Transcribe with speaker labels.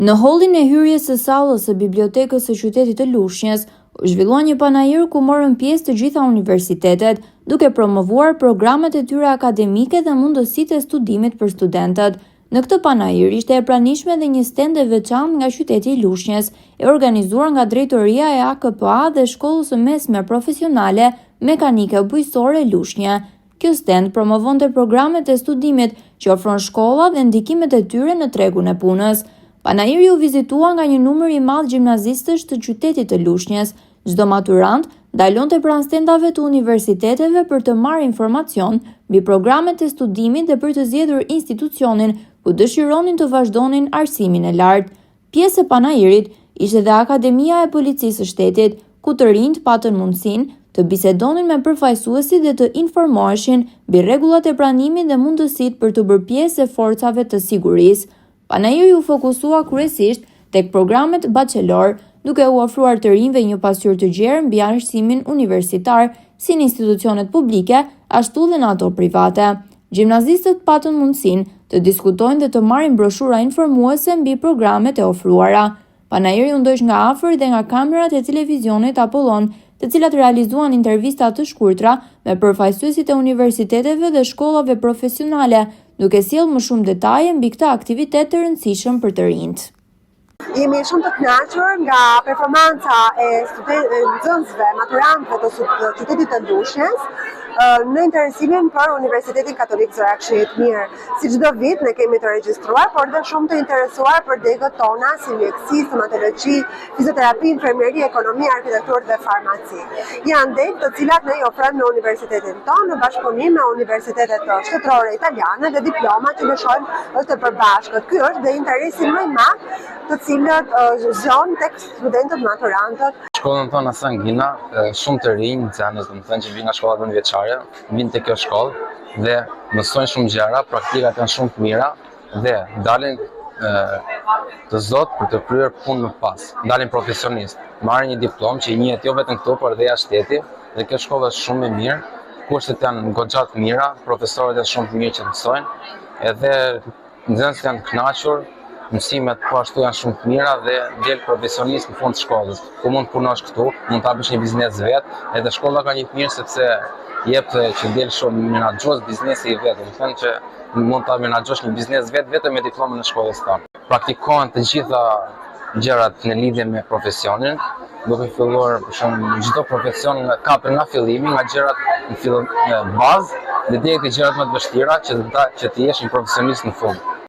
Speaker 1: Në hollin e hyrjes së sallës së bibliotekës së qytetit të Lushnjës, u zhvillua një panajër ku morën pjesë të gjitha universitetet, duke promovuar programet e tyre akademike dhe mundësitë e studimit për studentët. Në këtë panajër ishte e pranishme dhe një stend e veçantë nga qyteti i Lushnjës, e organizuar nga drejtoria e AKPA dhe shkollës së mesme profesionale mekanike bujësore Lushnjë. Kjo stend promovonte programet e studimit që ofron shkolla dhe ndikimet e tyre në tregun e punës. Panajiri u vizitua nga një numër i madh gjimnazistësh të qytetit të Lushnjës. Çdo maturant dalonte pranë stendave të universiteteve për të marrë informacion mbi programet e studimit dhe për të zgjedhur institucionin ku dëshironin të vazhdonin arsimin e lartë. Pjesë e panajirit ishte dhe Akademia e Policisë së Shtetit, ku të rinjt patën mundësinë të bisedonin me përfaqësuesit dhe të informoheshin mbi rregullat e pranimit dhe mundësitë për të bërë pjesë e forcave të sigurisë. Panajiri u fokusua kryesisht tek programet bachelor, duke u ofruar të rinjve një pasqyrë të gjerë mbi arsimin universitar, si në institucionet publike, ashtu dhe në ato private. Gjimnazistët patën mundësinë të diskutojnë dhe të marrin broshura informuese mbi programet e ofruara. Panajiri u ndoq nga afër dhe nga kamerat e televizionit Apollon, të cilat realizuan intervista të shkurtra me përfaqësuesit e universiteteve dhe shkollave profesionale, duke sjellë më shumë detaje mbi këtë aktivitet të rëndësishëm për të rinjt.
Speaker 2: Jemi shumë të kënaqur nga performanca e nxënësve, maturantëve të qytetit të Lushnjës në interesimin për Universitetin Katolik Zoja Këshillit Mirë. Si çdo vit ne kemi të regjistruar, por dhe shumë të interesuar për degët tona si mjekësi, stomatologji, fizioterapi, infermieri, ekonomi, arkitekturë dhe farmaci. Janë degë të cilat ne i ofrojmë në universitetin tonë në bashkëpunim me universitetet shtetërore italiane dhe diploma që lëshojmë të përbashkët. Ky është dhe interesi më i madh të cilët zgjon tek studentët maturantët.
Speaker 3: Shkollën tonë Sangina, shumë të rinj, nxënës, domethënë që vinë nga shkollat nëntëvjeçare, vinë te kjo shkollë dhe mësojnë shumë gjëra, praktikat janë shumë të mira dhe dalin të zot për të kryer punë më pas. Dalin profesionist, marrin një diplomë që i njihet jo vetëm këtu, por edhe jashtë shtetit, dhe kjo shkollë është shumë e mirë, kushtet janë goxha të mira, profesorët janë shumë të mirë që mësojnë, edhe nxënësit janë të kënaqur. Mësimet po ashtu janë shumë të mira dhe del profesionist në fund të shkollës. Ku mund të punosh këtu, mund të hapësh një biznes vet, edhe shkolla ka një të mirë sepse jep që del shumë menaxhues biznesi i vet, do të thënë që mund ta menaxhosh një biznes vet vetëm me diplomën e shkollës tonë. Praktikohen të gjitha gjërat në lidhje me profesionin, duke filluar për shembull çdo profesion ka nga fillimi, nga gjërat në bazë dhe deri te gjërat më të vështira që të jesh një profesionist në fund.